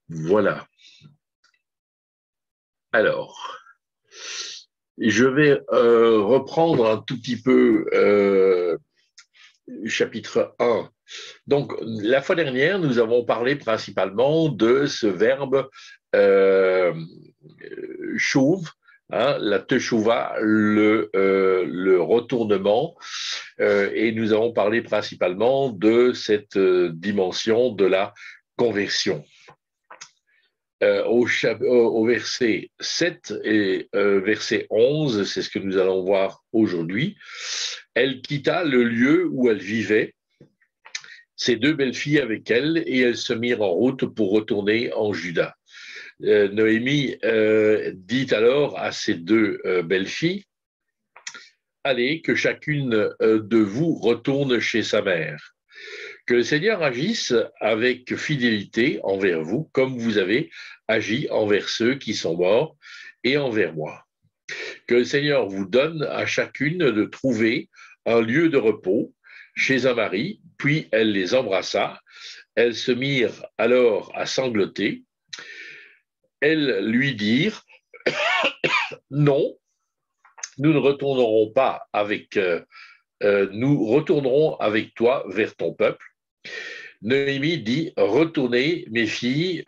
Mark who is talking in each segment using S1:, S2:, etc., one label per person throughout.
S1: Voilà. Alors, je vais reprendre un tout petit peu chapitre 1. Donc, la fois dernière, nous avons parlé principalement de ce verbe euh, chauve, hein, la teshuva, le retournement, et nous avons parlé principalement de cette dimension de la conversion. Au verset 7 et verset 11, c'est ce que nous allons voir aujourd'hui, elle quitta le lieu où elle vivait, ses deux belles-filles avec elle, et elles se mirent en route pour retourner en Juda. Noémie dit alors à ses deux belles-filles, allez, que chacune de vous retourne chez sa mère. Que le Seigneur agisse avec fidélité envers vous, comme vous avez agi envers ceux qui sont morts et envers moi. Que le Seigneur vous donne à chacune de trouver un lieu de repos chez un mari. Puis elle les embrassa. Elles se mirent alors à sangloter. Elles lui dirent, non, nous ne retournerons pas nous retournerons avec toi vers ton peuple. Noémie dit, retournez, mes filles,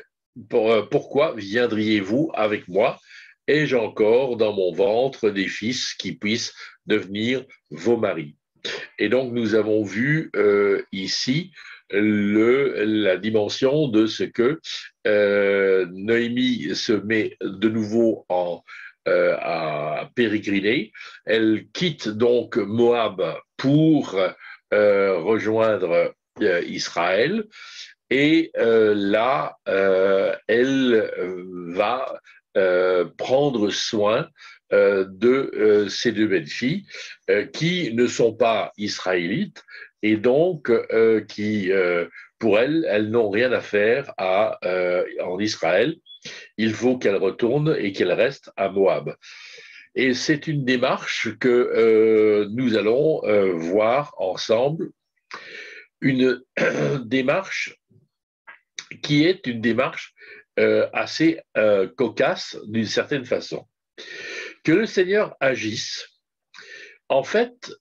S1: pourquoi viendriez-vous avec moi? Ai-je encore dans mon ventre des fils qui puissent devenir vos maris? Et donc, nous avons vu ici la dimension de ce que Noémie se met de nouveau à pérégriner. Elle quitte donc Moab pour rejoindre Israël. Et là, elle va prendre soin de ces deux belles filles qui ne sont pas israélites et donc qui, pour elles, elles n'ont rien à faire en Israël. Il faut qu'elles retournent et qu'elles restent à Moab. Et c'est une démarche que nous allons voir ensemble, une démarche qui est une démarche assez cocasse d'une certaine façon. Que le Seigneur agisse, en fait,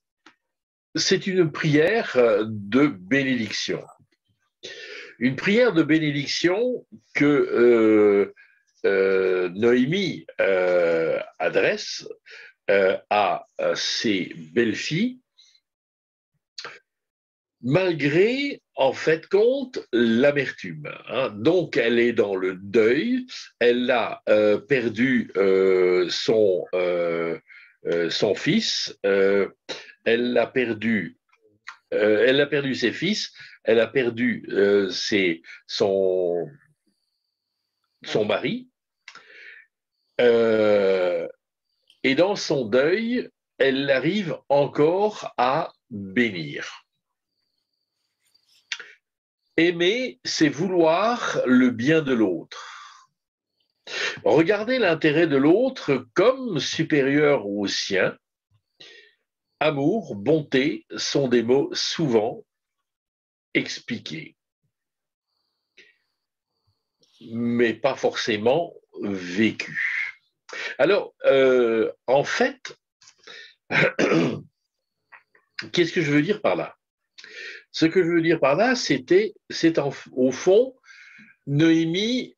S1: c'est une prière de bénédiction. Une prière de bénédiction que Noémie adresse à ses belles-filles, malgré, en fait, compte l'amertume. Hein. Donc, elle est dans le deuil, elle a perdu son fils, elle a perdu ses fils, elle a perdu son mari, euh, et dans son deuil, elle arrive encore à bénir. Aimer, c'est vouloir le bien de l'autre. Regarder l'intérêt de l'autre comme supérieur au sien. Amour, bonté sont des mots souvent expliqués, mais pas forcément vécus. Alors, en fait, qu'est-ce que je veux dire par là? Ce que je veux dire par là, au fond, Noémie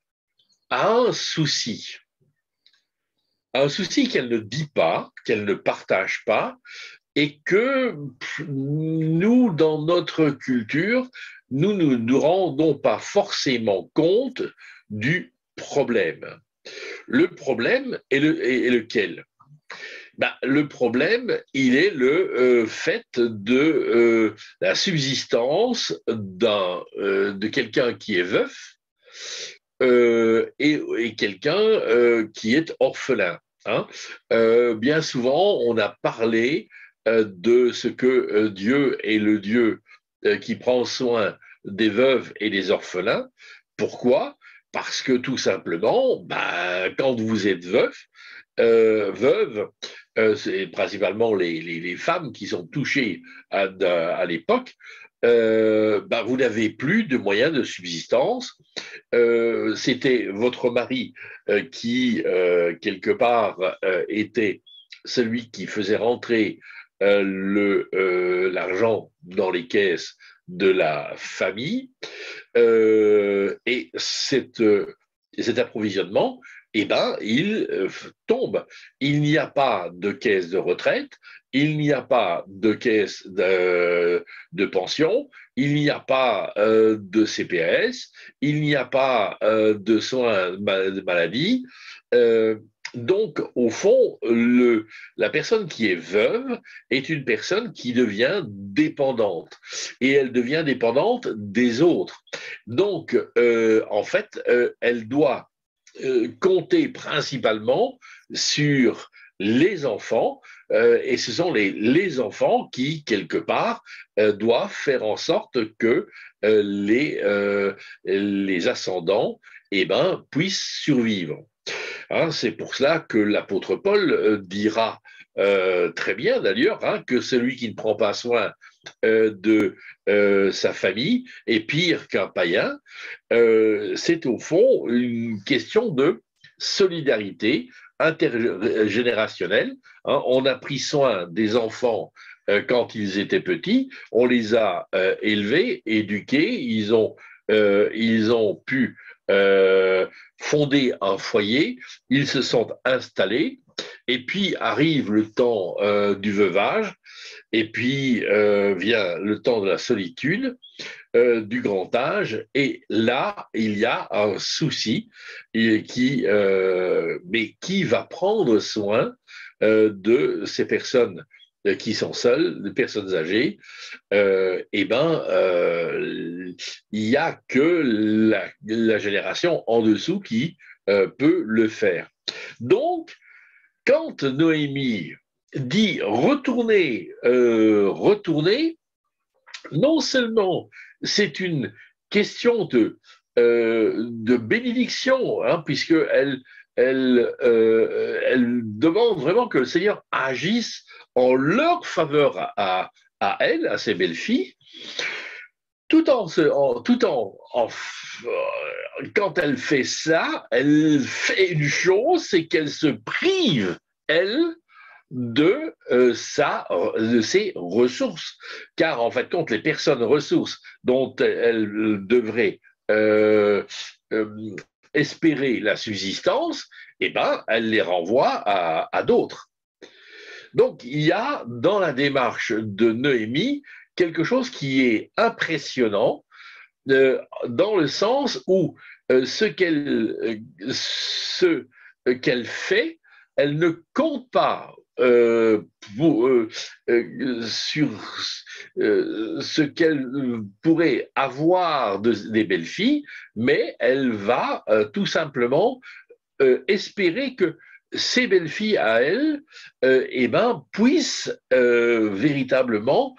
S1: a un souci qu'elle ne dit pas, qu'elle ne partage pas, et que nous, dans notre culture, nous ne nous rendons pas forcément compte du problème. Le problème est lequel? Le problème, il est le fait de la subsistance de quelqu'un qui est veuf et quelqu'un qui est orphelin. Hein. Bien souvent, on a parlé de ce que Dieu est le Dieu qui prend soin des veuves et des orphelins. Pourquoi? Parce que tout simplement, quand vous êtes veuve, c'est principalement les femmes qui sont touchées à l'époque, vous n'avez plus de moyens de subsistance. C'était votre mari qui, quelque part, était celui qui faisait rentrer l'argent dans les caisses de la famille. Et cet approvisionnement, il tombe. Il n'y a pas de caisse de retraite, il n'y a pas de caisse de pension, il n'y a pas de CPS, il n'y a pas de soins de maladie. Donc, au fond, la personne qui est veuve est une personne qui devient dépendante. Et elle devient dépendante des autres. Donc, en fait, elle doit compter principalement sur les enfants, et ce sont les enfants qui, quelque part, doivent faire en sorte que les ascendants puissent survivre. Hein, c'est pour cela que l'apôtre Paul dira très bien d'ailleurs que celui qui ne prend pas soin de sa famille est pire qu'un païen. C'est au fond une question de solidarité intergénérationnelle. Hein. On a pris soin des enfants quand ils étaient petits, on les a élevés, éduqués, ils ont pu fonder un foyer, ils se sont installés, et puis arrive le temps du veuvage, et puis vient le temps de la solitude, du grand âge, et là, il y a un souci, mais qui va prendre soin de ces personnes qui sont seules, des personnes âgées? Il n'y a que la génération en dessous qui peut le faire. Donc, quand Noémie dit retourner, non seulement c'est une question de bénédiction, hein, puisqu'elle elle demande vraiment que le Seigneur agisse en leur faveur à elle, à ses belles-filles, quand elle fait ça, elle fait une chose, c'est qu'elle se prive, elle, de ses ressources. Car en fait, compte, les personnes ressources dont elle devrait euh, euh, espérer la subsistance, elle les renvoie à d'autres. Donc, il y a dans la démarche de Noémie quelque chose qui est impressionnant, dans le sens où ce qu'elle fait, elle ne compte pas sur ce qu'elle pourrait avoir des belles filles, mais elle va tout simplement espérer que ces belles filles à elle puissent véritablement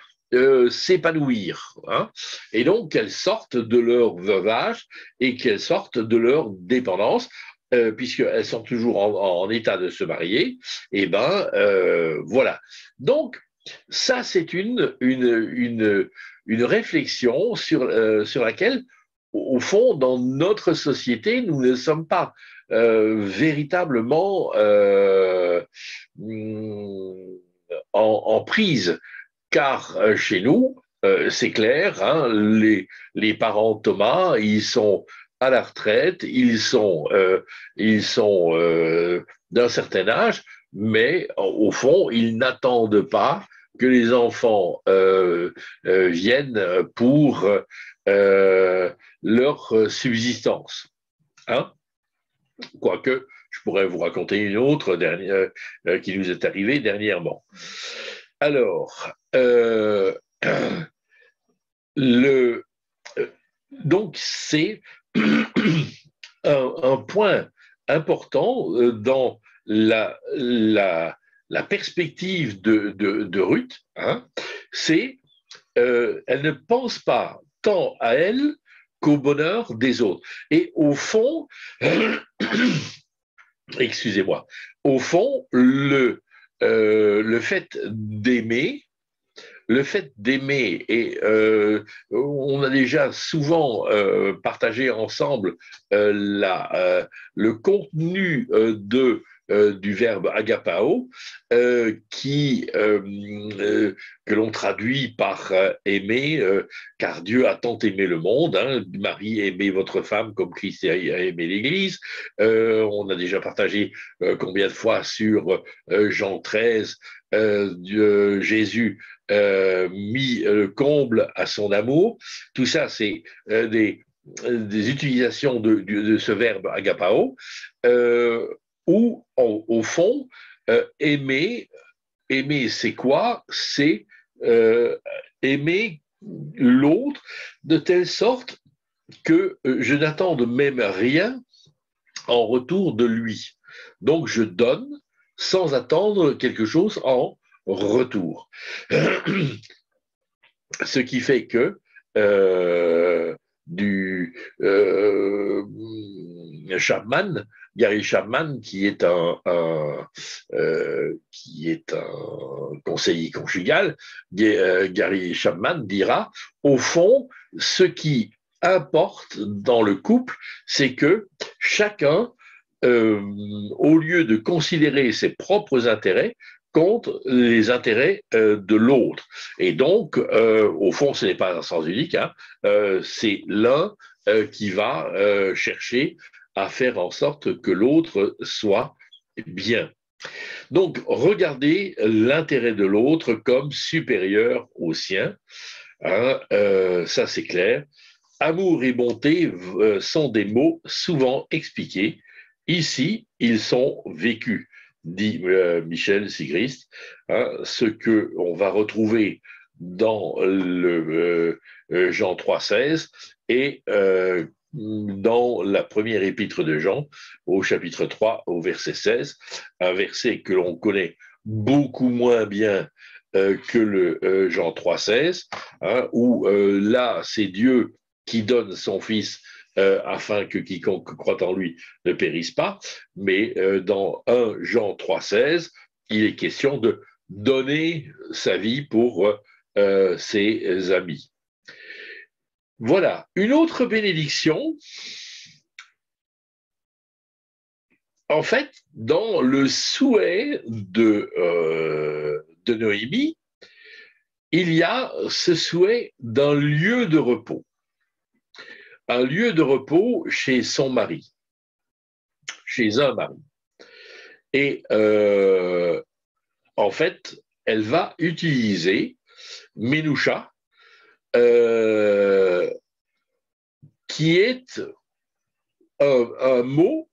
S1: s'épanouir, hein, et donc qu'elles sortent de leur veuvage et qu'elles sortent de leur dépendance, puisqu'elles sont toujours en état de se marier. Voilà. Donc ça, c'est une réflexion sur laquelle, au fond, dans notre société, nous ne sommes pas véritablement en prise, car chez nous, c'est clair, hein, les parents de Thomas, ils sont à la retraite, ils sont d'un certain âge, mais au fond, ils n'attendent pas que les enfants viennent pour leur subsistance. Hein. Quoique, je pourrais vous raconter une autre qui nous est arrivée dernièrement. Alors, donc c'est un point important dans la perspective de Ruth, hein, c'est elle ne pense pas tant à elle qu'au bonheur des autres. Et au fond, excusez-moi, au fond, le fait d'aimer, et on a déjà souvent partagé ensemble le contenu du verbe agapao, que l'on traduit par aimer, car Dieu a tant aimé le monde. Hein, Marie, aimez votre femme comme Christ a aimé l'Église. On a déjà partagé combien de fois sur Jean 13, Jésus mis le comble à son amour. Tout ça, c'est des utilisations de ce verbe agapao, où, au fond, aimer, c'est quoi? C'est aimer l'autre de telle sorte que je n'attende même rien en retour de lui. Donc, je donne sans attendre quelque chose en retour. Ce qui fait que Chapman, Gary Chapman, qui est un conseiller conjugal, Gary Chapman dira, au fond, ce qui importe dans le couple, c'est que chacun, au lieu de considérer ses propres intérêts, contre les intérêts de l'autre. Et donc, au fond, ce n'est pas un sens unique, hein, c'est l'un qui va chercher à faire en sorte que l'autre soit bien. Donc, regardez l'intérêt de l'autre comme supérieur au sien, hein, ça c'est clair. Amour et bonté sont des mots souvent expliqués. Ici, ils sont vécus, dit Michel Sigrist, hein, ce qu'on va retrouver dans le Jean 3,16 et dans la première épître de Jean, au chapitre 3, au verset 16, un verset que l'on connaît beaucoup moins bien que le Jean 3,16, hein, où là, c'est Dieu qui donne son Fils afin que quiconque croit en lui ne périsse pas, mais dans 1 Jean 3,16, il est question de donner sa vie pour ses amis. Voilà, une autre bénédiction, en fait, dans le souhait de Noémie, il y a ce souhait d'un lieu de repos. Un lieu de repos chez son mari, chez un mari. Et en fait, elle va utiliser Ménoucha, qui est un mot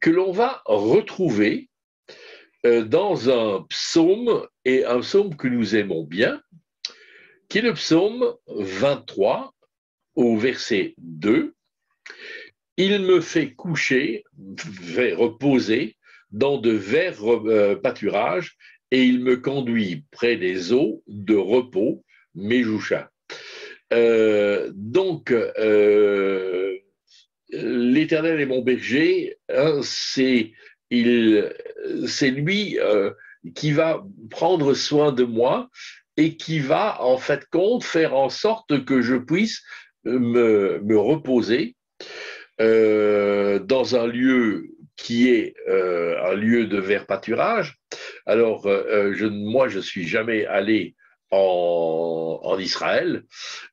S1: que l'on va retrouver dans un psaume, et un psaume que nous aimons bien, qui est le psaume 23, au verset 2. Il me fait coucher, fait reposer dans de verts pâturages, et il me conduit près des eaux de repos, Méjoucha. Donc, l'Éternel est mon berger, hein, c'est lui qui va prendre soin de moi et qui va, en fait, faire en sorte que je puisse me reposer dans un lieu qui est un lieu de vert pâturage. Alors, moi, je ne suis jamais allé en Israël.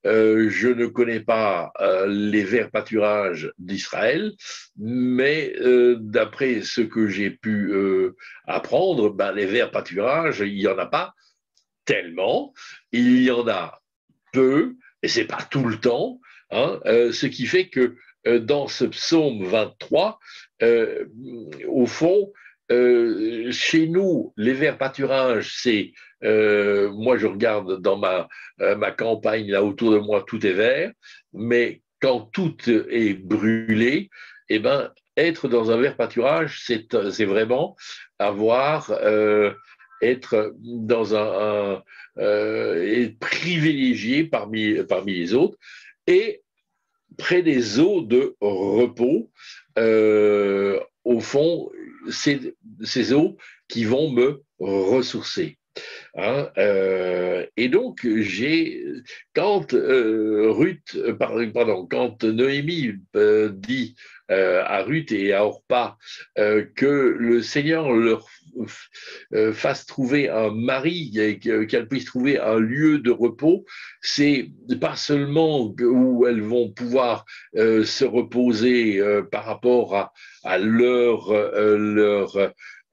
S1: Je ne connais pas les verts pâturages d'Israël, mais d'après ce que j'ai pu apprendre, ben, les verts pâturages, il n'y en a pas tellement, il y en a peu, et c'est pas tout le temps, hein, ce qui fait que dans ce psaume 23, au fond, chez nous, les verts pâturages, c'est, moi je regarde dans ma campagne, là autour de moi, tout est vert, mais quand tout est brûlé, eh ben, être dans un vert pâturage, c'est vraiment avoir, être dans être privilégié parmi les autres, et près des eaux de repos, au fond, ces eaux qui vont me ressourcer. Hein, et donc, quand Noémie dit à Ruth et à Orpa que le Seigneur leur fasse trouver un mari, qu'elle puisse trouver un lieu de repos, c'est pas seulement où elles vont pouvoir se reposer par rapport à leur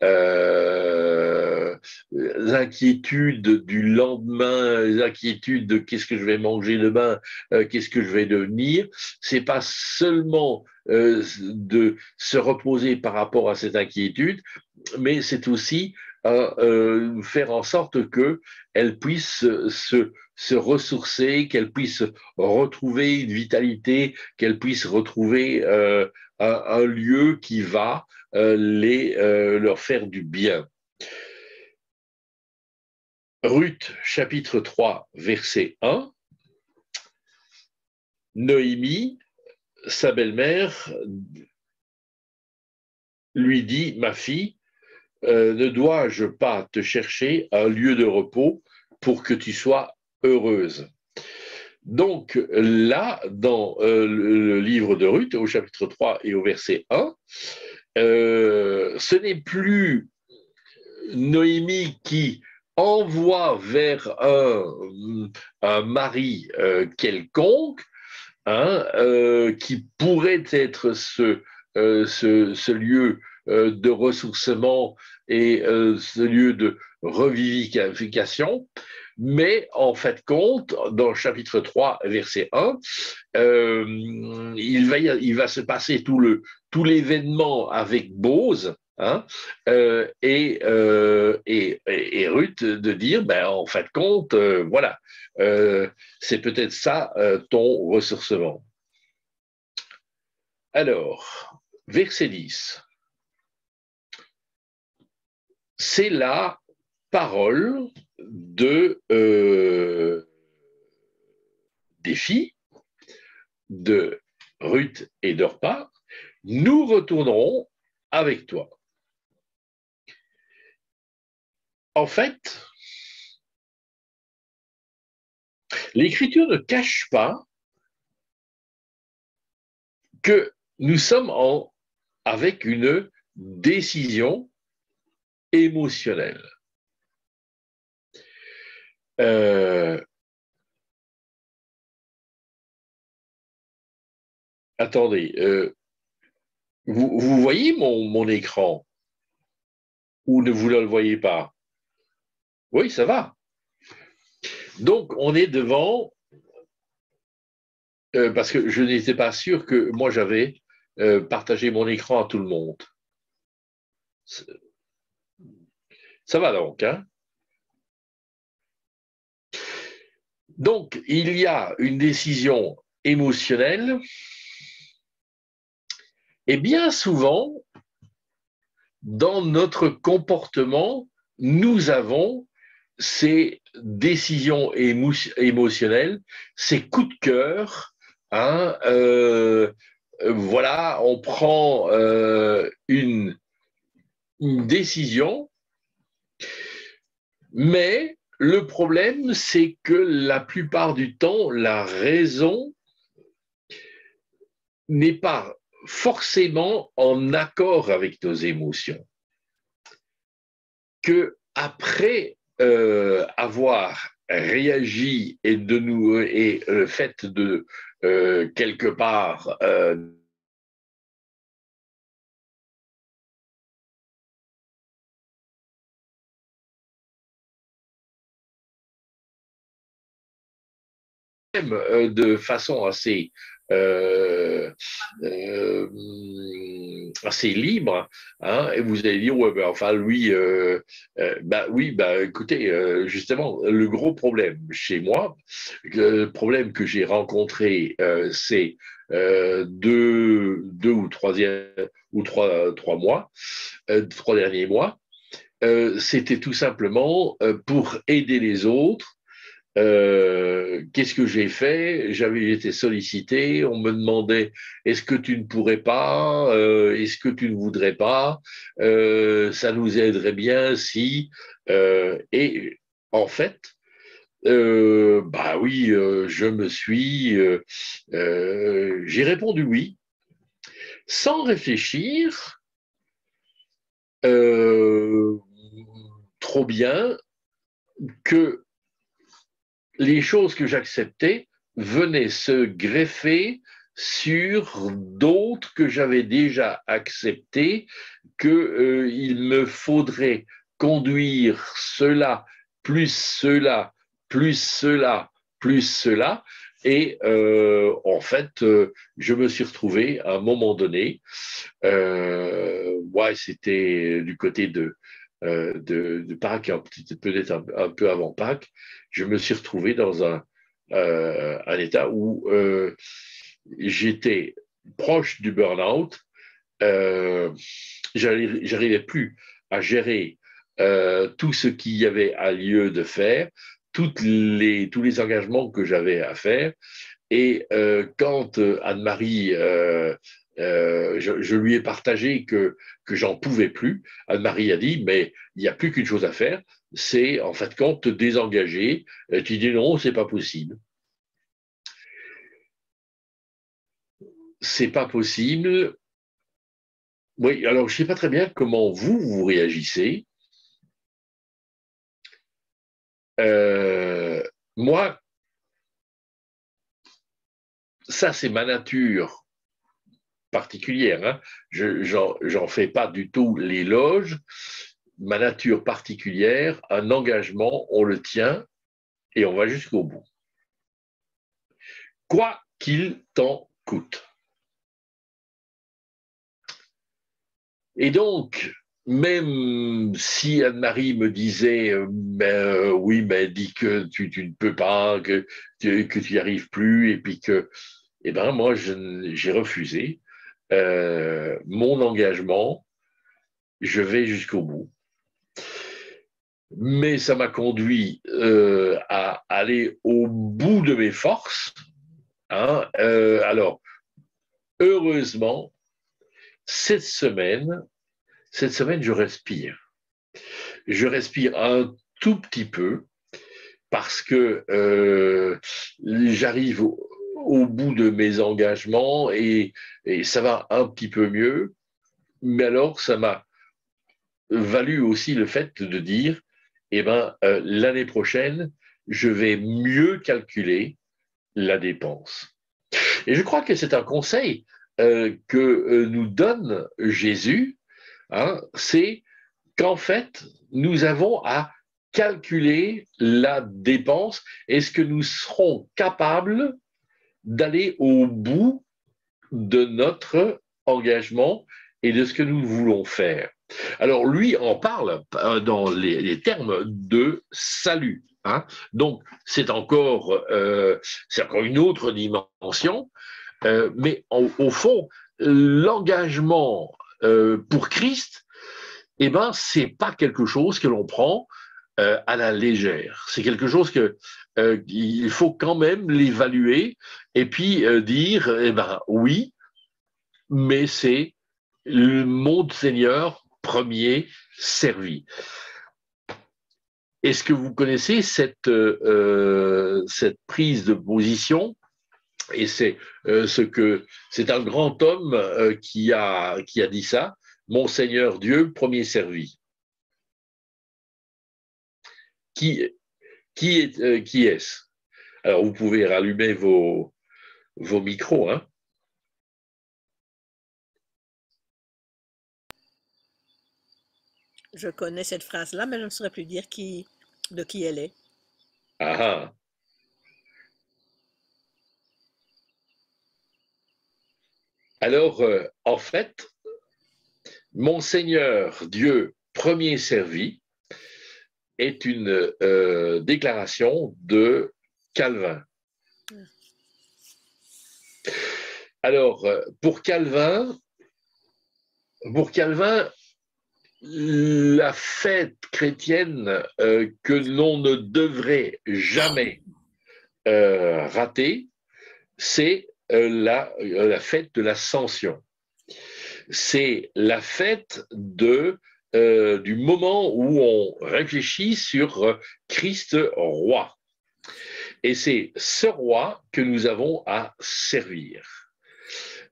S1: euh, inquiétudes du lendemain, les inquiétudes de qu'est-ce que je vais manger demain, qu'est-ce que je vais devenir. C'est pas seulement de se reposer par rapport à cette inquiétude, mais c'est aussi faire en sorte qu'elle puisse se ressourcer, qu'elle puisse retrouver une vitalité, qu'elle puisse retrouver un lieu qui va leur faire du bien. Ruth, chapitre 3, verset 1. Noémie, sa belle-mère, lui dit, ma fille, ne dois-je pas te chercher un lieu de repos pour que tu sois heureuse? Donc là, dans le livre de Ruth, au chapitre 3 et au verset 1, ce n'est plus Noémie qui envoie vers un mari quelconque, hein, qui pourrait être ce lieu de ressourcement et ce lieu de revivification, mais en fait compte, dans le chapitre 3, verset 1, il va se passer tout l'événement avec Bose, hein, et Ruth de dire, ben, en fait compte, voilà, c'est peut-être ça ton ressourcement. Alors, verset 10. C'est la parole des filles de Ruth et d'Orpa. Nous retournerons avec toi. En fait, l'Écriture ne cache pas que nous sommes avec une décision émotionnelle. Attendez, vous voyez mon écran ou ne vous le voyez pas? Oui, ça va. Donc, on est devant, parce que je n'étais pas sûr que moi j'avais partagé mon écran à tout le monde. Ça va donc, hein? Donc, il y a une décision émotionnelle et bien souvent, dans notre comportement, nous avons ces décisions émotionnelles, ces coups de cœur, hein, voilà, on prend une décision, mais le problème, c'est que la plupart du temps, la raison n'est pas forcément en accord avec nos émotions. Que après avoir réagi et le fait de quelque part de façon euh, euh, assez libre, hein, et vous allez dire, ouais, ben, enfin, lui, bah, oui, bah, écoutez, justement, le gros problème chez moi, le problème que j'ai rencontré ces deux ou trois mois, 3 derniers mois, c'était tout simplement pour aider les autres. Qu'est-ce que j'ai fait? J'avais été sollicité, on me demandait est-ce que tu ne pourrais pas, est-ce que tu ne voudrais pas, ça nous aiderait bien si, Et en fait, bah oui, j'ai répondu oui, sans réfléchir euh, trop bien que les choses que j'acceptais venaient se greffer sur d'autres que j'avais déjà acceptées, qu'il me faudrait conduire cela, plus cela, plus cela, plus cela. Et en fait, je me suis retrouvé à un moment donné, ouais, c'était du côté de Pâques, peut-être un peu avant Pâques, je me suis retrouvé dans un état où j'étais proche du burn-out. Euh, j'arrivais plus à gérer tout ce qu'il y avait à lieu de faire, tous les engagements que j'avais à faire. Et quand Anne-Marie, je lui ai partagé que j'en pouvais plus, Anne-Marie a dit, mais il n'y a plus qu'une chose à faire, c'est en fait compte te désengager. Tu dis non, c'est pas possible. C'est pas possible. Oui, alors je ne sais pas très bien comment vous réagissez. Euh, Moi, ça c'est ma nature particulière. Hein. J'en fais pas du tout l'éloge. Ma nature particulière, un engagement, on le tient et on va jusqu'au bout. Quoi qu'il t'en coûte. Et donc, même si Anne-Marie me disait oui, mais elle dit que tu ne peux pas, que tu n'y arrives plus, et puis que, eh ben, moi, j'ai refusé mon engagement, je vais jusqu'au bout. Mais ça m'a conduit à aller au bout de mes forces. Hein. Alors, heureusement, cette semaine, je respire. Je respire un tout petit peu parce que j'arrive au bout de mes engagements et ça va un petit peu mieux. Mais alors, ça m'a valu aussi le fait de dire, eh ben, l'année prochaine, je vais mieux calculer la dépense. Et je crois que c'est un conseil que nous donne Jésus, hein, c'est qu'en fait, nous avons à calculer la dépense. Est-ce que nous serons capables d'aller au bout de notre engagement et de ce que nous voulons faire? Alors, lui en parle dans les termes de salut. Hein. Donc, c'est encore une autre dimension, mais au fond, l'engagement pour Christ, eh ben, c'est pas quelque chose que l'on prend à la légère. C'est quelque chose que il faut quand même l'évaluer et puis dire, eh ben, oui, mais c'est mon Seigneur premier servi. Est-ce que vous connaissez cette prise de position? Et c'est c'est un grand homme qui a dit ça. Mon Seigneur Dieu, premier servi. Qui, qui est-ce? Alors, vous pouvez rallumer vos micros. Hein.
S2: Je connais cette phrase-là, mais je ne saurais plus dire de qui elle est.
S1: Ah, ah. Alors, en fait, mon Seigneur Dieu, premier servi, est une déclaration de Calvin. Alors, pour Calvin, la fête chrétienne que l'on ne devrait jamais rater, c'est la fête de l'Ascension. C'est la fête de du moment où on réfléchit sur Christ roi. Et c'est ce roi que nous avons à servir.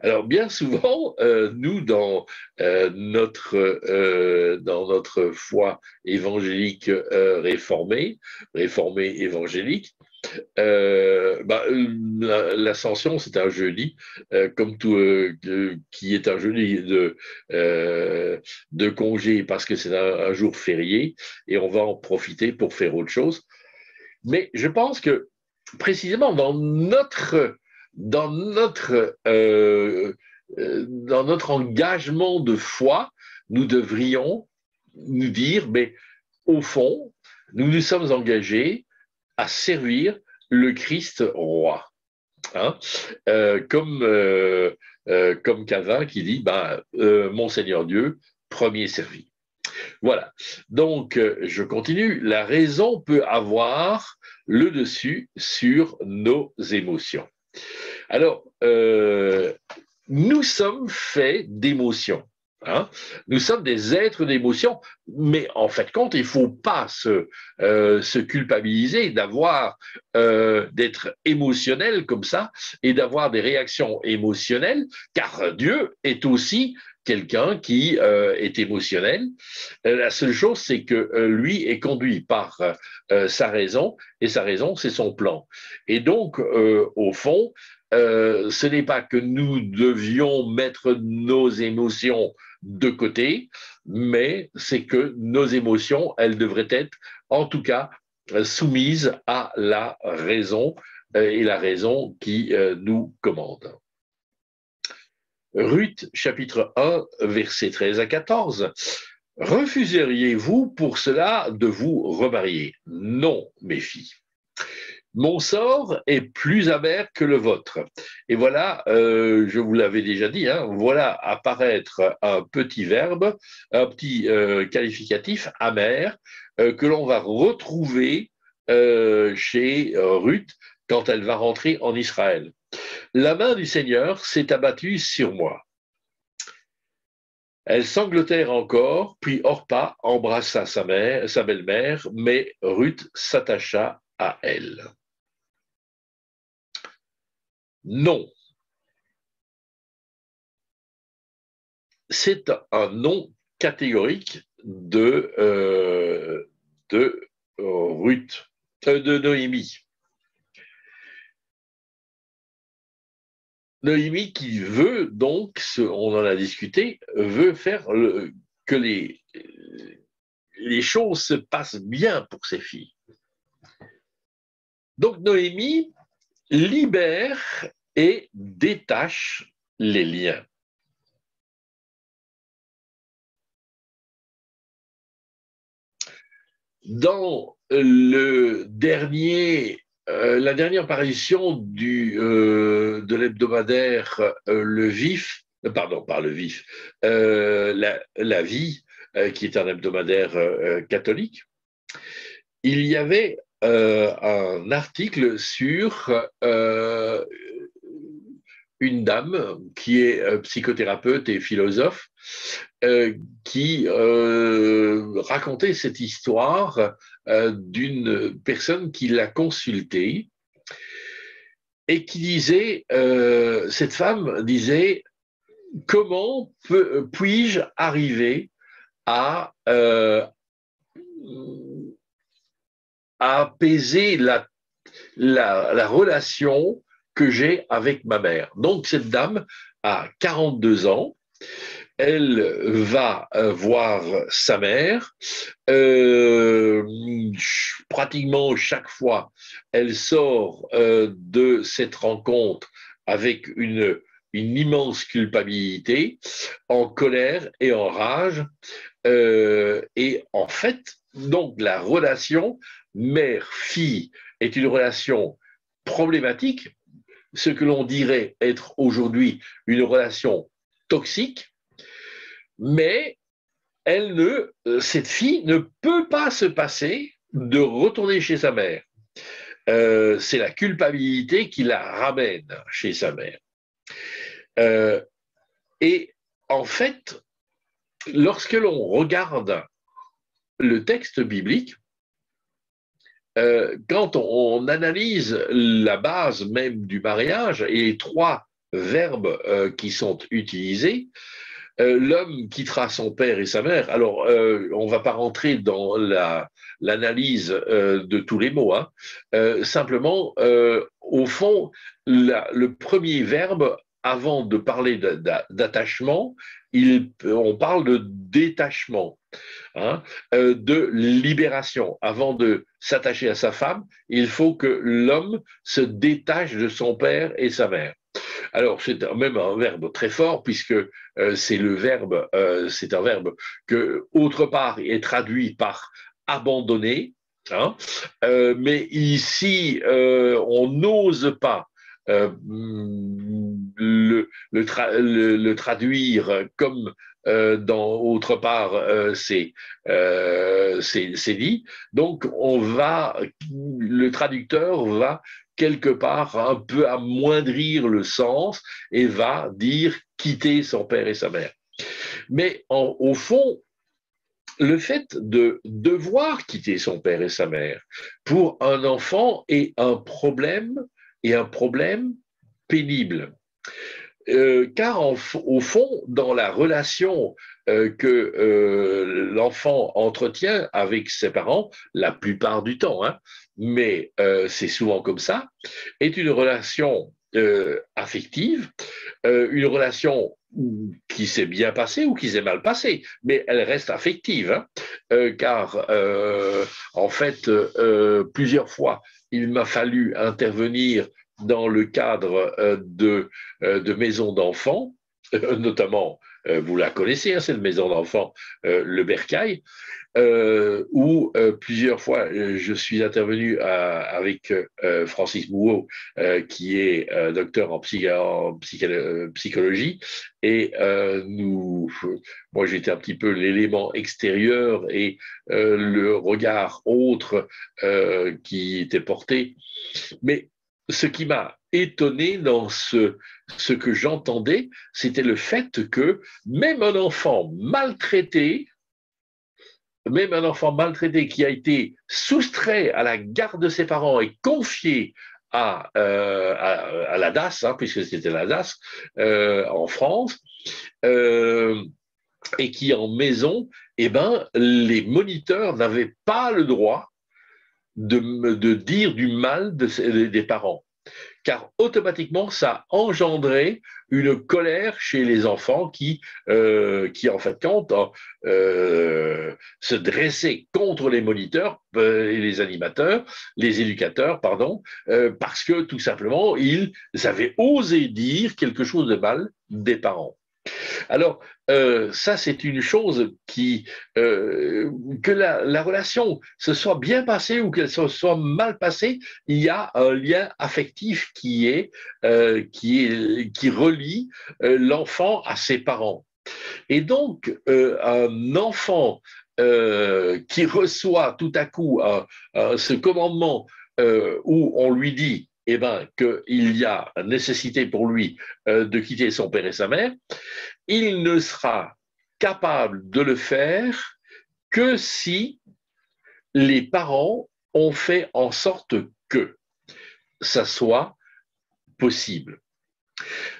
S1: Alors bien souvent, nous, dans notre foi évangélique réformée évangélique, l'Ascension, c'est un jeudi, comme tout, qui est un jeudi de congé parce que c'est un jour férié et on va en profiter pour faire autre chose. Mais je pense que précisément dans notre engagement de foi, nous devrions nous dire, mais au fond, nous nous sommes engagés à servir le Christ roi. Hein? Comme Calvin qui dit, mon Seigneur Dieu, premier servi. Voilà. Donc, je continue. La raison peut avoir le dessus sur nos émotions. Alors, nous sommes faits d'émotions. Hein? Nous sommes des êtres d'émotions, mais en fait, compte, il ne faut pas se culpabiliser d'être émotionnel comme ça et d'avoir des réactions émotionnelles, car Dieu est aussi quelqu'un qui est émotionnel. La seule chose, c'est que lui est conduit par sa raison, et sa raison, c'est son plan. Et donc, au fond, ce n'est pas que nous devions mettre nos émotions de côté, mais c'est que nos émotions, elles devraient être, en tout cas, soumises à la raison, et la raison qui nous commande. Ruth, chapitre 1, versets 13 à 14. Refuseriez-vous pour cela de vous remarier? Non, mes filles. Mon sort est plus amer que le vôtre. Et voilà, je vous l'avais déjà dit, hein, voilà apparaître un petit verbe, un petit qualificatif amer que l'on va retrouver chez Ruth quand elle va rentrer en Israël. La main du Seigneur s'est abattue sur moi. Elles sanglotèrent encore, puis Orpa embrassa sa belle-mère, mais Ruth s'attacha à elle. Non. C'est un non catégorique de Ruth, de Noémie. Noémie qui veut donc, on en a discuté, veut faire que les choses se passent bien pour ses filles. Donc Noémie libère et détache les liens. Dans la dernière parution de l'hebdomadaire Le Vif, pardon, pas Le Vif, La Vie, qui est un hebdomadaire catholique, il y avait un article sur une dame qui est psychothérapeute et philosophe qui racontait cette histoire d'une personne qui l'a consultée et qui disait, cette femme disait, comment puis-je arriver à apaiser la relation que j'ai avec ma mère. Donc cette dame a 42 ans, elle va voir sa mère, pratiquement chaque fois, elle sort de cette rencontre avec une immense culpabilité, en colère et en rage, et en fait, donc la relation mère-fille est une relation problématique, ce que l'on dirait être aujourd'hui une relation toxique, mais cette fille ne peut pas se passer de retourner chez sa mère. C'est la culpabilité qui la ramène chez sa mère. Et en fait, lorsque l'on regarde le texte biblique, quand on analyse la base même du mariage et les trois verbes qui sont utilisés, l'homme quittera son père et sa mère. Alors, on ne va pas rentrer dans l'analyse de tous les mots. Hein. Simplement, au fond, le premier verbe, avant de parler d'attachement, on parle de détachement, hein, de libération. Avant de s'attacher à sa femme, il faut que l'homme se détache de son père et sa mère. Alors, c'est même un verbe très fort, puisque c'est un verbe que, autre part, est traduit par abandonner, hein, mais ici, on n'ose pas le traduire comme dans autre part c'est dit. Donc, le traducteur va quelque part un peu amoindrir le sens et va dire quitter son père et sa mère. Mais au fond, le fait de devoir quitter son père et sa mère pour un enfant est un problème, et un problème pénible. Car au fond, dans la relation que l'enfant entretient avec ses parents, la plupart du temps, hein, mais c'est souvent comme ça, est une relation affective, une relation qui s'est bien passée ou qui s'est mal passée, mais elle reste affective, hein, car en fait, plusieurs fois, il m'a fallu intervenir dans le cadre de maisons d'enfants, notamment, vous la connaissez, hein, cette maison d'enfants, le Bercail, où plusieurs fois je suis intervenu avec Francis Mouot, qui est docteur en psychologie, et moi j'étais un petit peu l'élément extérieur et le regard autre qui était porté. Mais ce qui m'a étonné dans ce que j'entendais, c'était le fait que même un enfant maltraité, qui a été soustrait à la garde de ses parents et confié à la DAS, hein, puisque c'était la DAS en France, et qui en maison, eh ben, les moniteurs n'avaient pas le droit de dire du mal des parents, car automatiquement, ça engendrait une colère chez les enfants en fait, quand se dressaient contre les moniteurs et les animateurs, les éducateurs, pardon, parce que tout simplement, ils avaient osé dire quelque chose de mal des parents. Alors, ça, c'est une chose que la relation se soit bien passée ou qu'elle se soit mal passée, il y a un lien affectif qui relie l'enfant à ses parents. Et donc, un enfant qui reçoit tout à coup ce commandement où on lui dit eh ben, qu'il y a nécessité pour lui de quitter son père et sa mère, il ne sera capable de le faire que si les parents ont fait en sorte que ça soit possible.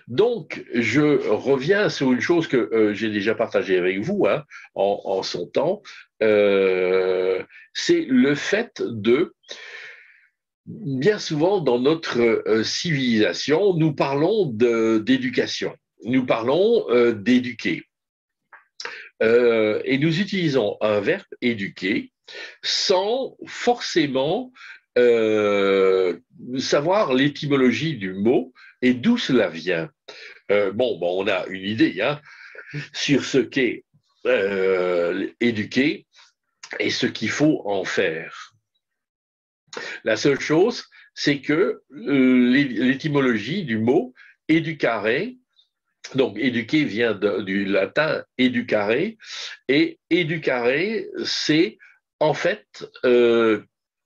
S1: Donc, je reviens sur une chose que j'ai déjà partagée avec vous, hein, en son temps, c'est le fait de, bien souvent dans notre civilisation, nous parlons d'éducation, nous parlons d'éduquer. Et nous utilisons un verbe éduquer sans forcément savoir l'étymologie du mot et d'où cela vient. Bon, on a une idée hein, sur ce qu'est éduquer et ce qu'il faut en faire. La seule chose, c'est que l'étymologie du mot educare, donc éduquer vient du latin educare, et educare, c'est en fait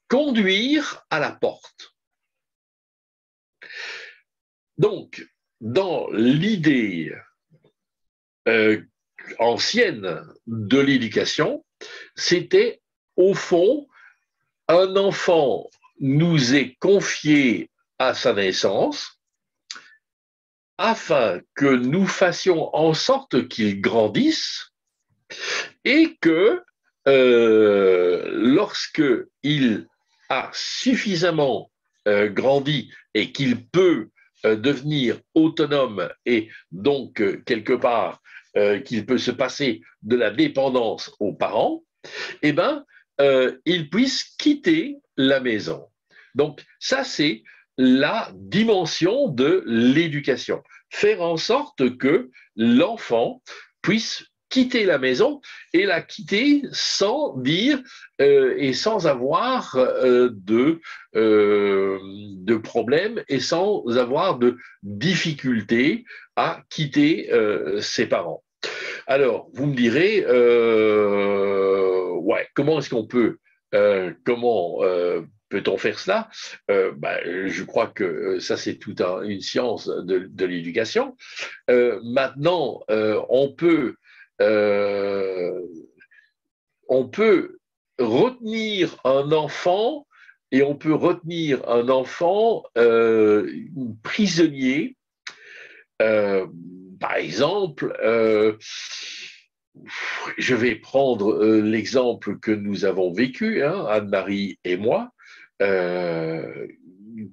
S1: conduire à la porte. Donc, dans l'idée ancienne de l'éducation, c'était au fond, un enfant nous est confié à sa naissance afin que nous fassions en sorte qu'il grandisse et que lorsque il a suffisamment grandi et qu'il peut devenir autonome et donc quelque part qu'il peut se passer de la dépendance aux parents, eh ben, il puisse quitter la maison. Donc ça, c'est la dimension de l'éducation. Faire en sorte que l'enfant puisse quitter la maison et la quitter sans dire et sans avoir de problèmes et sans avoir de difficultés à quitter ses parents. Alors, vous me direz, ouais, comment est-ce qu'on peut, comment peut-on faire cela? Je crois que ça, c'est toute une science de l'éducation. Maintenant, euh, on peut retenir un enfant et on peut retenir un enfant prisonnier. Euh, Par exemple, je vais prendre l'exemple que nous avons vécu, hein, Anne-Marie et moi. Euh,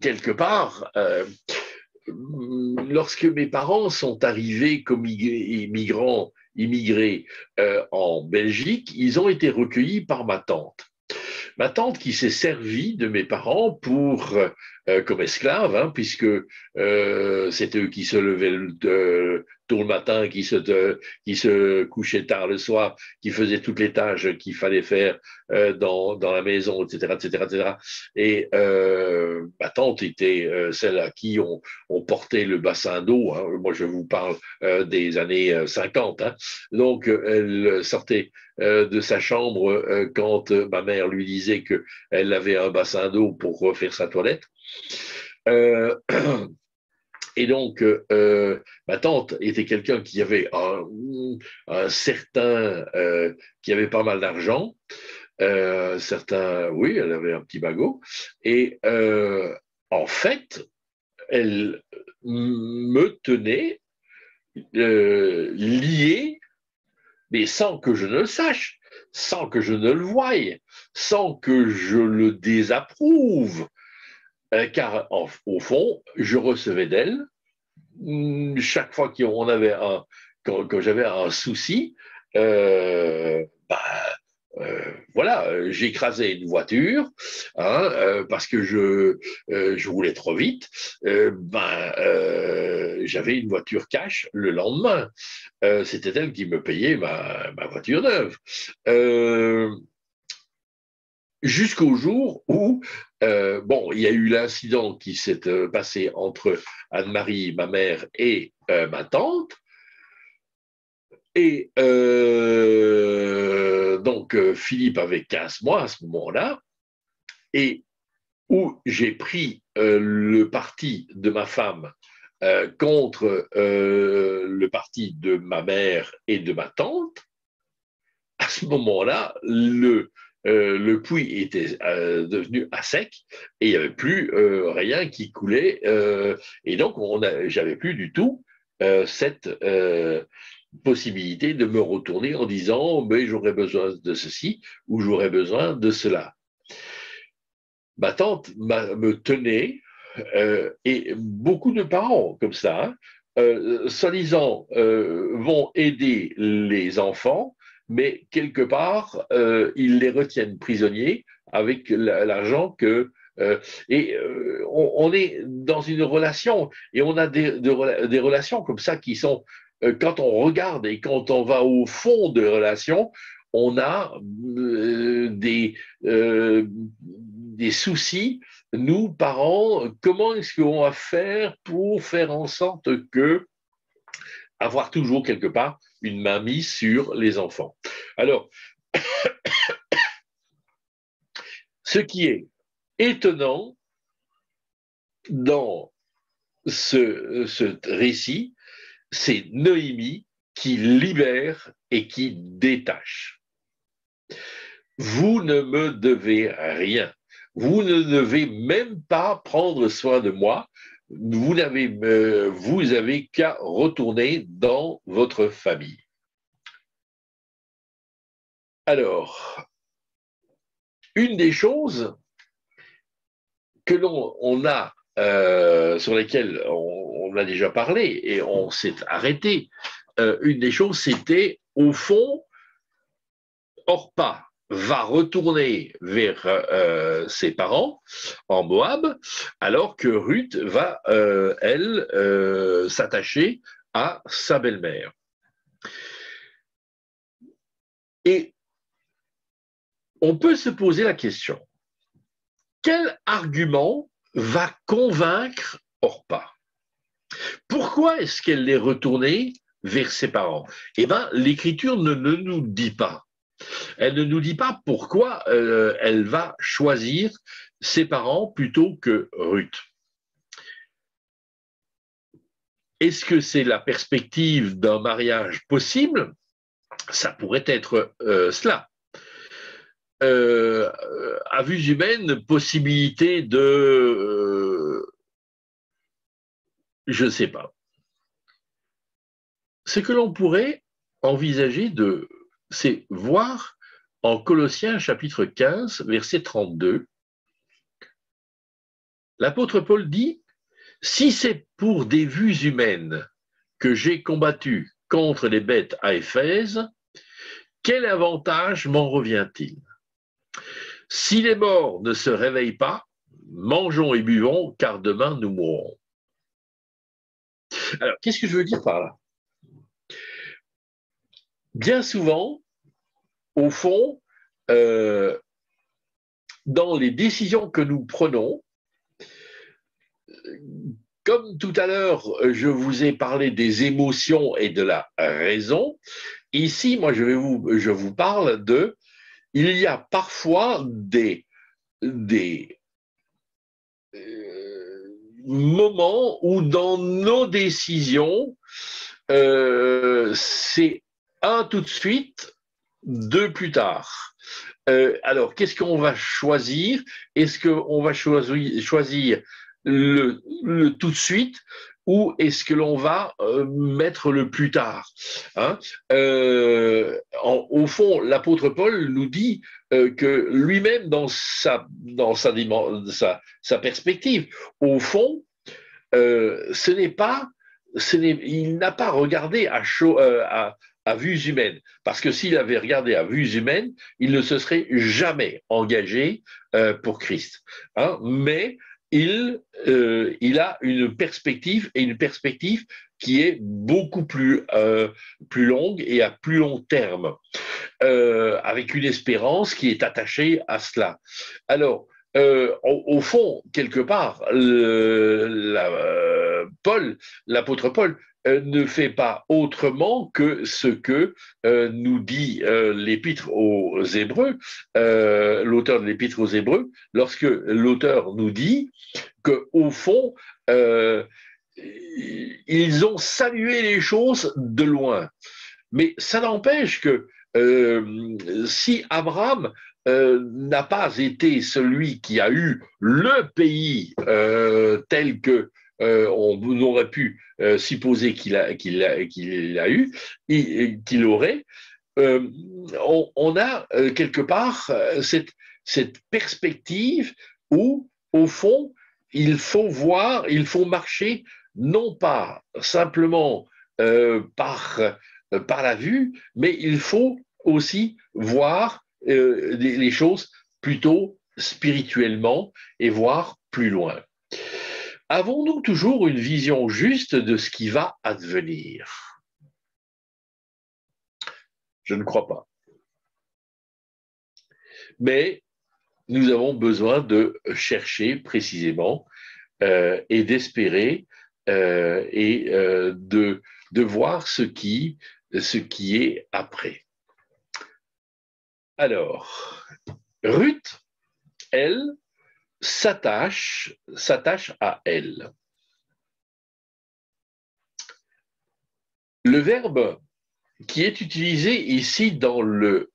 S1: Quelque part, lorsque mes parents sont arrivés comme immigrés en Belgique, ils ont été recueillis par ma tante. Ma tante qui s'est servie de mes parents comme esclaves, hein, puisque c'est eux qui se levaient tôt le matin, qui se couchaient tard le soir, qui faisaient toutes les tâches qu'il fallait faire dans la maison, etc., etc., etc. Et ma tante était celle à qui on portait le bassin d'eau. Hein. Moi, je vous parle des années 50. Hein. Donc, elle sortait de sa chambre quand ma mère lui disait qu'elle avait un bassin d'eau pour faire sa toilette. Euh, et donc, ma tante était quelqu'un qui avait un certain, qui avait pas mal d'argent. Certains, oui, elle avait un petit bagot. Et en fait, elle me tenait lié, mais sans que je ne le sache, sans que je ne le voie, sans que je le désapprouve, car au fond, je recevais d'elle, chaque fois qu'on avait quand j'avais un souci, bah, voilà, j'écrasais une voiture hein, parce que je roulais trop vite. J'avais une voiture cash le lendemain. C'était elle qui me payait ma voiture neuve. Jusqu'au jour où, bon, il y a eu l'incident qui s'est passé entre Anne-Marie, ma mère, et ma tante. Et donc, Philippe avait 15 mois à ce moment-là, et où j'ai pris le parti de ma femme contre le parti de ma mère et de ma tante. À ce moment-là, le puits était devenu à sec et il n'y avait plus rien qui coulait. Et donc, j'avais plus du tout cette possibilité de me retourner en disant mais j'aurais besoin de ceci ou j'aurais besoin de cela. Ma tante me tenait et beaucoup de parents comme ça, hein, soi-disant, vont aider les enfants, mais quelque part, ils les retiennent prisonniers avec l'argent que... on est dans une relation et on a des relations comme ça qui sont, quand on regarde et quand on va au fond de relations, on a des soucis nous, parents, comment est-ce qu'on va faire pour faire en sorte que avoir toujours quelque part une main mise sur les enfants. Alors, ce qui est étonnant dans ce récit, c'est Noémie qui libère et qui détache. Vous ne me devez rien. Vous ne devez même pas prendre soin de moi. Vous avez qu'à retourner dans votre famille. Alors, une des choses que l'on a, sur lesquelles on a déjà parlé et on s'est arrêté, une des choses, c'était, au fond, Orpa va retourner vers ses parents en Moab, alors que Ruth va, elle, s'attacher à sa belle-mère. Et on peut se poser la question, quel argument va convaincre Orpa? Pourquoi est-ce qu'elle est retournée vers ses parents? Eh bien, l'Écriture ne nous dit pas. Elle ne nous dit pas pourquoi elle va choisir ses parents plutôt que Ruth. Est-ce que c'est la perspective d'un mariage possible? Ça pourrait être cela. À vue humaine, possibilité de... je ne sais pas. Ce que l'on pourrait envisager c'est voir en Colossiens chapitre 15, verset 32, l'apôtre Paul dit « Si c'est pour des vues humaines que j'ai combattu contre les bêtes à Éphèse, quel avantage m'en revient-il? Si les morts ne se réveillent pas, mangeons et buvons, car demain nous mourrons. » Alors, qu'est-ce que je veux dire par là? Bien souvent, au fond, dans les décisions que nous prenons, comme tout à l'heure, je vous ai parlé des émotions et de la raison, ici, moi, je vous parle de... Il y a parfois des moments où dans nos décisions, c'est un tout de suite, deux plus tard. Alors, qu'est-ce qu'on va choisir? Est-ce qu'on va choisir le tout de suite ou est-ce que l'on va mettre le plus tard, hein? Au fond, l'apôtre Paul nous dit que lui-même, dans sa perspective, au fond, il n'a pas regardé à vues humaines. Parce que s'il avait regardé à vues humaines, il ne se serait jamais engagé pour Christ. Hein? Mais il a une perspective, et une perspective qui est beaucoup plus longue et à plus long terme, avec une espérance qui est attachée à cela. Alors, au fond, quelque part, l'apôtre Paul ne fait pas autrement que ce que nous dit l'épître aux Hébreux, l'auteur de l'épître aux Hébreux, lorsque l'auteur nous dit qu'au fond, ils ont salué les choses de loin. Mais ça n'empêche que si Abraham n'a pas été celui qui a eu le pays tel que on aurait pu supposer qu'il a eu, qu'il aurait, on a quelque part cette perspective où, au fond, il faut marcher non pas simplement par la vue, mais il faut aussi voir les choses plutôt spirituellement et voir plus loin. Avons-nous toujours une vision juste de ce qui va advenir? Je ne crois pas. Mais nous avons besoin de chercher précisément et d'espérer et de voir ce qui est après. Alors, Ruth, elle, s'attache à elle. Le verbe qui est utilisé ici dans le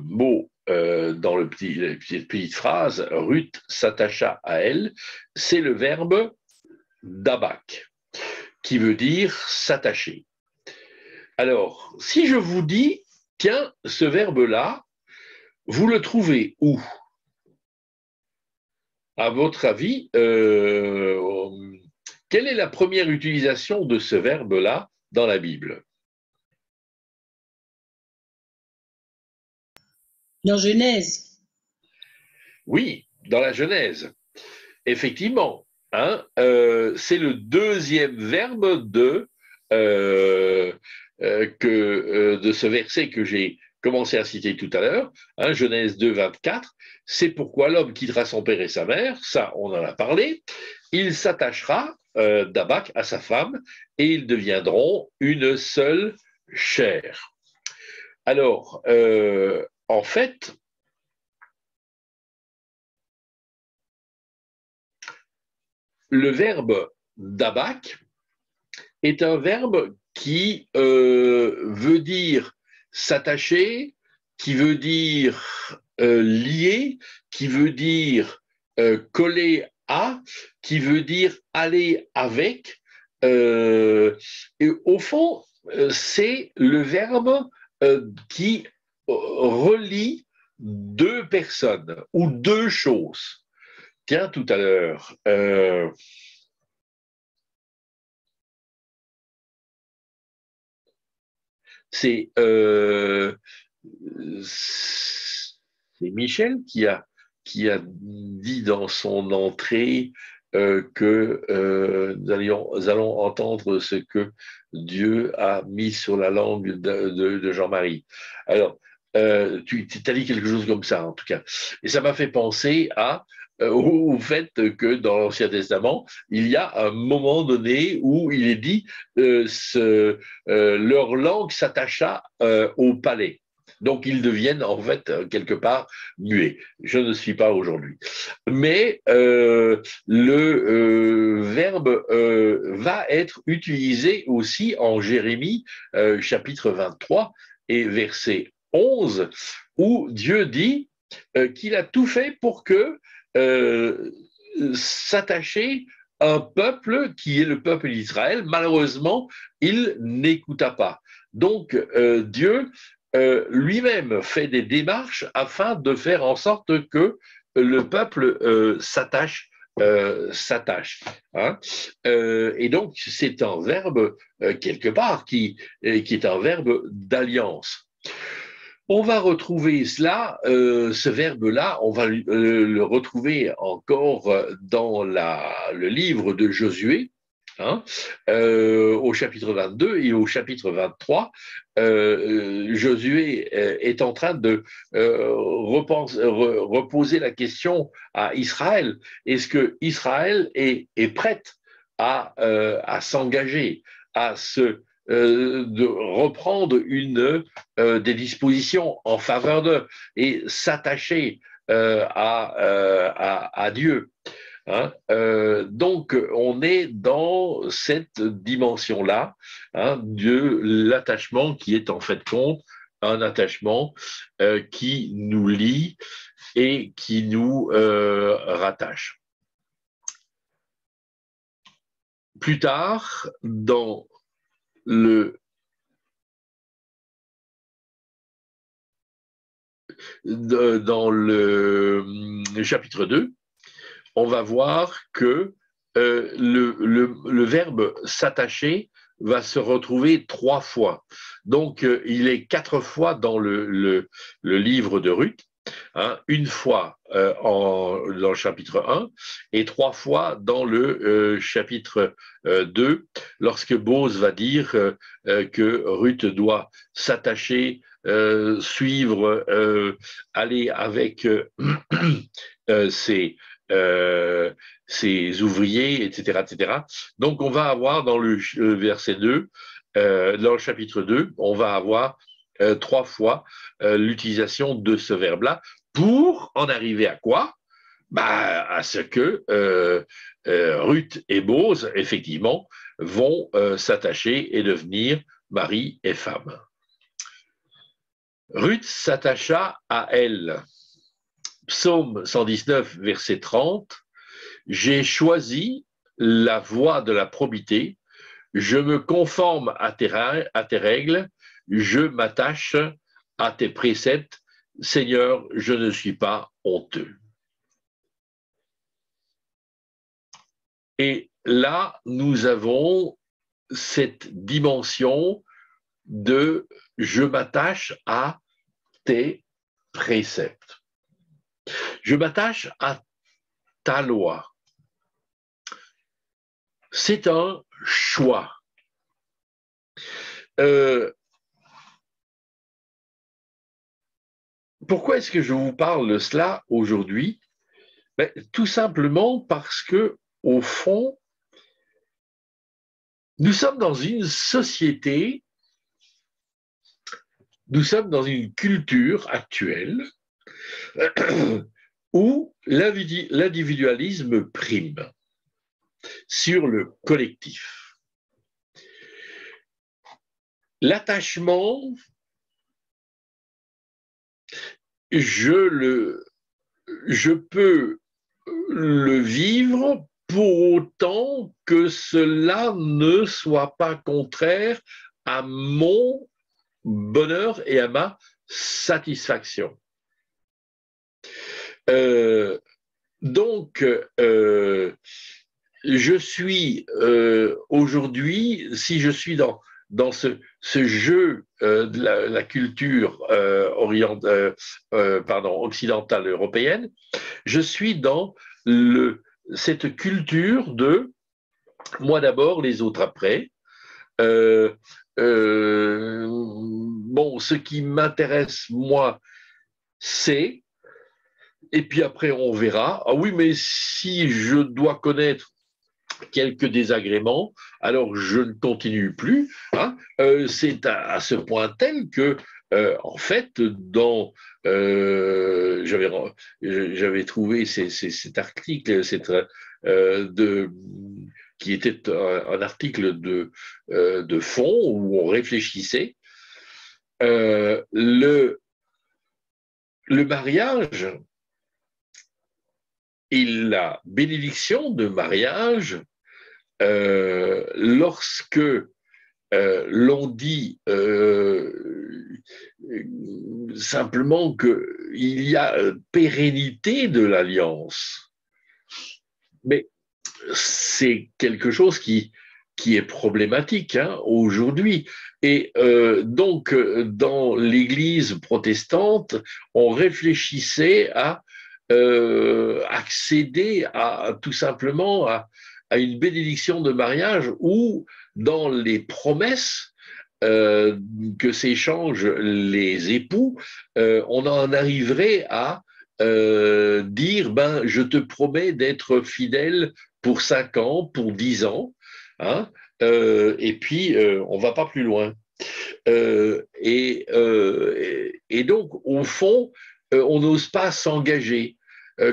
S1: mot, dans la petite phrase, Ruth s'attacha à elle, c'est le verbe dabak, qui veut dire s'attacher. Alors, si je vous dis, tiens, ce verbe-là, vous le trouvez où? À votre avis, quelle est la première utilisation de ce verbe-là dans la Bible?
S3: Dans Genèse.
S1: Oui, dans la Genèse. Effectivement, hein, c'est le deuxième verbe de ce verset que j'ai commencé à citer tout à l'heure, hein, Genèse 2, 24. C'est pourquoi l'homme quittera son père et sa mère, ça on en a parlé, il s'attachera d'Abak à sa femme et ils deviendront une seule chair. Alors, en fait, le verbe dabak est un verbe qui veut dire s'attacher, qui veut dire lier, qui veut dire coller à, qui veut dire aller avec. Et au fond, c'est le verbe qui relie deux personnes ou deux choses. Tiens, tout à l'heure, c'est Michel qui a dit dans son entrée que nous allons entendre ce que Dieu a mis sur la langue de Jean-Marie. Alors, tu as dit quelque chose comme ça, en tout cas. Et ça m'a fait penser au fait que dans l'Ancien Testament, il y a un moment donné où il est dit leur langue s'attacha au palais. Donc, ils deviennent en fait quelque part muets. Je ne suis pas aujourd'hui. Mais le verbe va être utilisé aussi en Jérémie, chapitre 23 et verset 11, où Dieu dit qu'il a tout fait pour que s'attacher un peuple qui est le peuple d'Israël. Malheureusement, il n'écouta pas. Donc, Dieu lui-même fait des démarches afin de faire en sorte que le peuple s'attache. Hein. Et donc, c'est un verbe, quelque part, qui est un verbe d'alliance. On va retrouver cela, ce verbe-là, on va le retrouver encore dans le livre de Josué, hein, au chapitre 22 et au chapitre 23. Josué est en train de reposer la question à Israël. Est-ce que Israël est prête à s'engager, de reprendre des dispositions en faveur d'eux et s'attacher à Dieu. Hein, donc, on est dans cette dimension-là, hein, de l'attachement qui est en fait compte un attachement qui nous lie et qui nous rattache. Plus tard, dans le chapitre 2, on va voir que le verbe s'attacher va se retrouver 3 fois. Donc, il est 4 fois dans le livre de Ruth, hein, une fois dans le chapitre 1 et 3 fois dans le chapitre 2, lorsque Bose va dire que Ruth doit s'attacher, suivre, aller avec ses ouvriers, etc., etc. Donc, on va avoir dans le verset 2, dans le chapitre 2, on va avoir 3 fois l'utilisation de ce verbe-là pour en arriver à quoi? À ce que Ruth et Bose, effectivement, vont s'attacher et devenir mari et femme. Ruth s'attacha à elle. Psaume 119, verset 30. J'ai choisi la voie de la probité, je me conforme à tes règles, je m'attache à tes préceptes. Seigneur, je ne suis pas honteux. Et là, nous avons cette dimension de je m'attache à tes préceptes. Je m'attache à ta loi. C'est un choix. Pourquoi est-ce que je vous parle de cela aujourd'hui? Tout simplement parce que, au fond, nous sommes dans une société, nous sommes dans une culture actuelle où l'individualisme prime sur le collectif. L'attachement, je peux le vivre pour autant que cela ne soit pas contraire à mon bonheur et à ma satisfaction. Donc, je suis aujourd'hui, si je suis dans ce jeu de la culture occidentale européenne, je suis dans cette culture de moi d'abord, les autres après. Bon, ce qui m'intéresse, moi, c'est, et puis après on verra. Ah oui, mais si je dois connaître quelques désagréments, alors je ne continue plus. Hein. C'est à ce point tel que, en fait, j'avais trouvé cet article, qui était un article de fond où on réfléchissait. Le mariage et la bénédiction de mariage, lorsque l'on dit simplement qu'il y a pérennité de l'alliance, mais c'est quelque chose qui est problématique aujourd'hui. Et donc, dans l'Église protestante, on réfléchissait à accéder tout simplement à une bénédiction de mariage où, dans les promesses que s'échangent les époux, on en arriverait à dire, je te promets d'être fidèle pour 5 ans, pour 10 ans, hein, et puis on ne va pas plus loin. Et donc, au fond, on n'ose pas s'engager.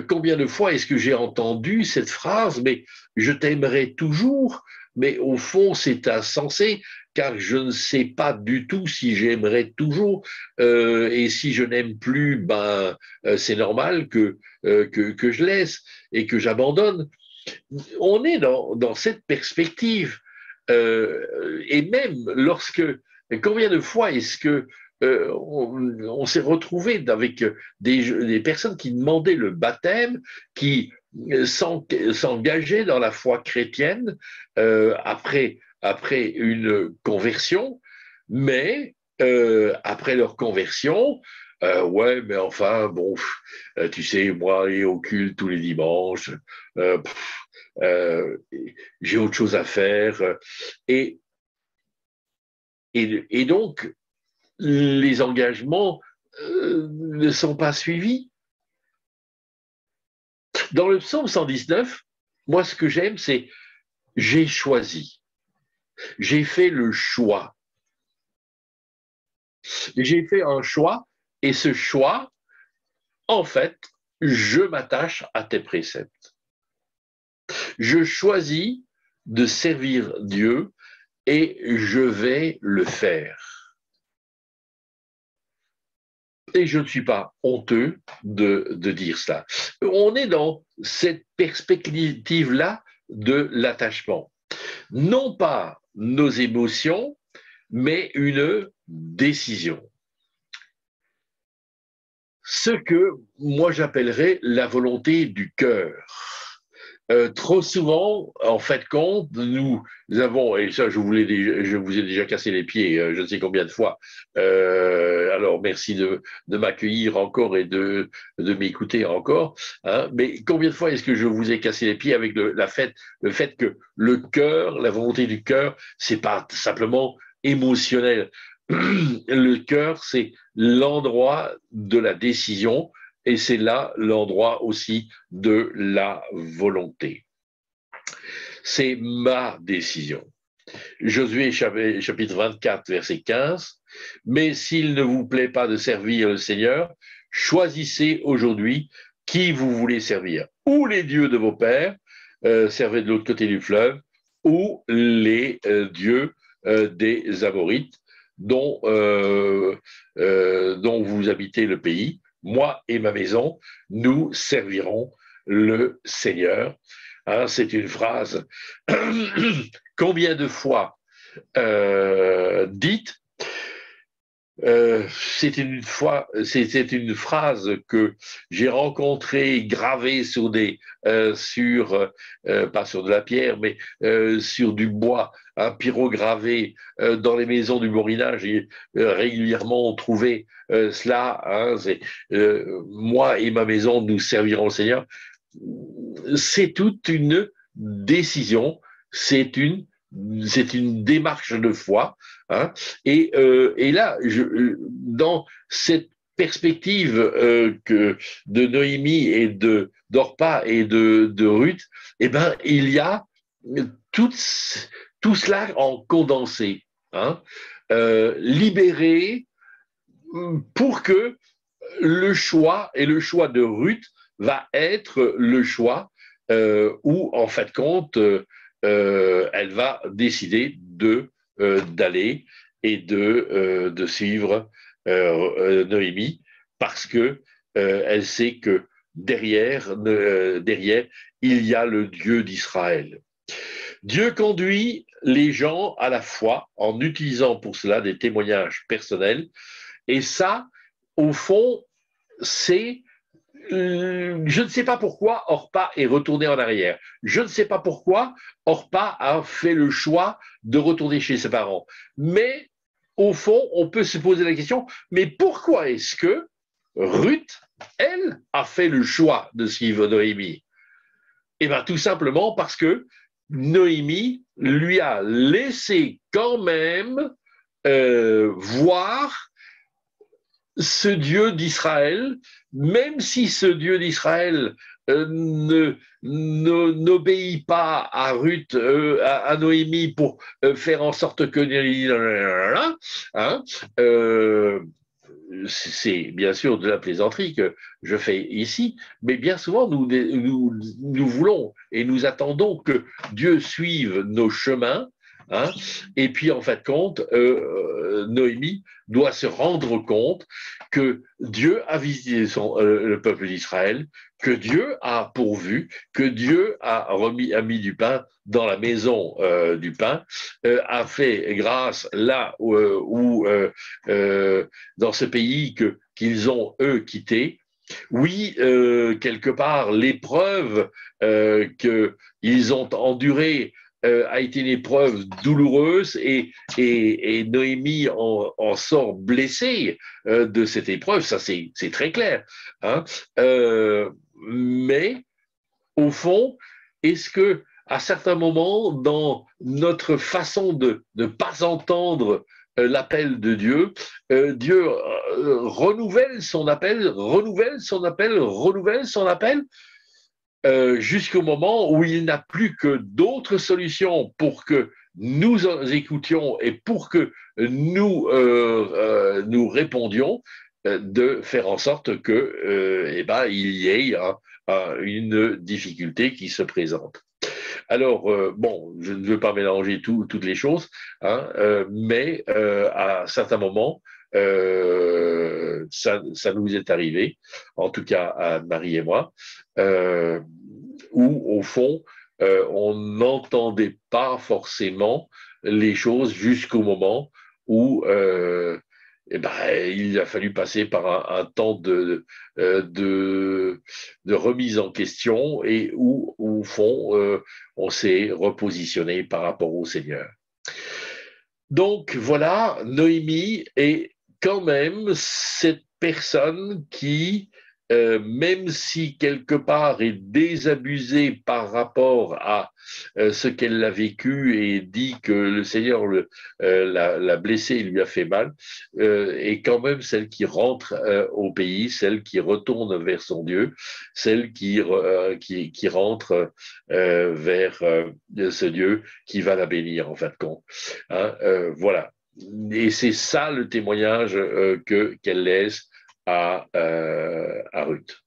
S1: Combien de fois est-ce que j'ai entendu cette phrase, mais je t'aimerai toujours, mais au fond c'est insensé, car je ne sais pas du tout si j'aimerai toujours, et si je n'aime plus, c'est normal que je laisse et que j'abandonne. On est dans cette perspective, et même combien de fois est-ce que on s'est retrouvé avec des personnes qui demandaient le baptême, qui s'engageaient dans la foi chrétienne après une conversion, mais après leur conversion, ouais, mais enfin, bon, tu sais, moi, aller au culte tous les dimanches, j'ai autre chose à faire. Et, et donc, les engagements ne sont pas suivis. Dans le psaume 119, moi, ce que j'aime, c'est j'ai choisi, j'ai fait le choix. J'ai fait un choix, et ce choix, en fait, je m'attache à tes préceptes. Je choisis de servir Dieu et je vais le faire. Et je ne suis pas honteux de dire cela. On est dans cette perspective-là de l'attachement. Non pas nos émotions, mais une décision. Ce que moi j'appellerais la volonté du cœur. Trop souvent, en fait, compte, nous avons, et ça je vous ai déjà cassé les pieds, je ne sais combien de fois, alors merci de m'accueillir encore et de m'écouter encore, hein, mais combien de fois est-ce que je vous ai cassé les pieds avec le fait que le cœur, la volonté du cœur, c'est pas simplement émotionnel. Le cœur, c'est l'endroit de la décision et c'est là l'endroit aussi de la volonté. C'est ma décision. Josué chapitre 24, verset 15. Mais s'il ne vous plaît pas de servir le Seigneur, choisissez aujourd'hui qui vous voulez servir. Ou les dieux de vos pères, servez de l'autre côté du fleuve, ou les dieux des Amorites, dont vous habitez le pays. Moi et ma maison, nous servirons le Seigneur. Hein, c'est une phrase combien de fois dite. C'était une phrase que j'ai rencontrée gravée sur pas sur de la pierre, mais sur du bois, un pyrogravé dans les maisons du Moyen-Âge. Et régulièrement on trouvait cela. Hein, moi et ma maison, nous servirons le Seigneur. C'est toute une décision, c'est une démarche de foi. Hein, et là, dans cette perspective de Noémie et d'Orpa et de Ruth, eh ben, il y a tout, tout cela en condensé, hein, libéré pour que le choix de Ruth va être le choix où, en fait, compte, elle va décider d'aller et de suivre Noémie parce que elle sait que derrière, il y a le Dieu d'Israël. Dieu conduit les gens à la foi en utilisant pour cela des témoignages personnels. Et ça, au fond, c'est je ne sais pas pourquoi Orpa est retourné en arrière. Je ne sais pas pourquoi Orpa a fait le choix de retourner chez ses parents. Mais au fond, on peut se poser la question, mais pourquoi est-ce que Ruth, elle, a fait le choix de suivre Noémie? Eh bien, tout simplement parce que Noémie lui a laissé quand même voir ce Dieu d'Israël, même si ce Dieu d'Israël n'obéit pas à Ruth, à Noémie pour faire en sorte que hein, c'est bien sûr de la plaisanterie que je fais ici, mais bien souvent nous voulons et nous attendons que Dieu suive nos chemins. Hein, et puis, en fait, compte, Noémie doit se rendre compte que Dieu a visité le peuple d'Israël, que Dieu a pourvu, que Dieu a mis du pain dans la maison du pain, a fait grâce là où dans ce pays qu'ils ont, eux, quitté. Oui, quelque part, l'épreuve qu'ils ont endurée a été une épreuve douloureuse et Noémie en sort blessée de cette épreuve, ça c'est très clair. Hein. Mais au fond, est-ce que à certains moments, dans notre façon de ne pas entendre l'appel de Dieu, Dieu renouvelle son appel, jusqu'au moment où il n'a plus que d'autres solutions pour que nous écoutions et pour que nous répondions, de faire en sorte que, il y ait une difficulté qui se présente. Alors, bon, je ne veux pas mélanger toutes les choses, hein, mais à certains moments, ça nous est arrivé, en tout cas à Marie et moi, où au fond, on n'entendait pas forcément les choses jusqu'au moment où eh ben, il a fallu passer par un temps de remise en question et où, au fond, on s'est repositionné par rapport au Seigneur. Donc voilà, Noémie est quand même cette personne qui, même si quelque part est désabusée par rapport à ce qu'elle a vécu et dit que le Seigneur l'a blessée et lui a fait mal, est quand même celle qui rentre au pays, celle qui retourne vers son Dieu, celle qui rentre vers ce Dieu qui va la bénir en fin de compte. Hein, voilà. Et c'est ça le témoignage qu'elle laisse à Ruth.